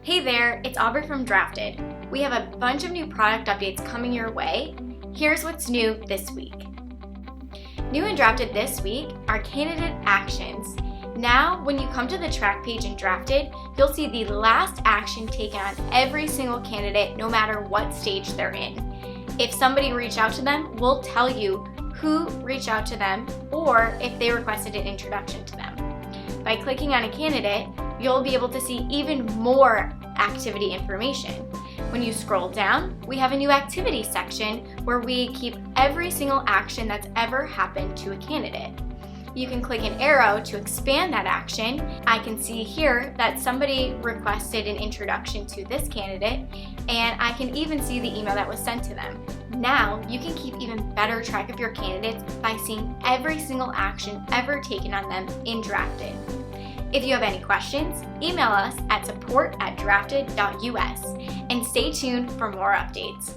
Hey there, it's Aubrey from Drafted. We have a bunch of new product updates coming your way. Here's what's new this week. New and Drafted this week are candidate actions. Now, when you come to the track page in Drafted, you'll see the last action taken on every single candidate, no matter what stage they're in. If somebody reached out to them, we'll tell you who reached out to them or if they requested an introduction to them. By clicking on a candidate, you'll be able to see even more activity information. When you scroll down, we have a new activity section where we keep every single action that's ever happened to a candidate. You can click an arrow to expand that action. I can see here that somebody requested an introduction to this candidate, and I can even see the email that was sent to them. Now, you can keep even better track of your candidates by seeing every single action ever taken on them in Drafted. If you have any questions, email us at support@drafted.us and stay tuned for more updates.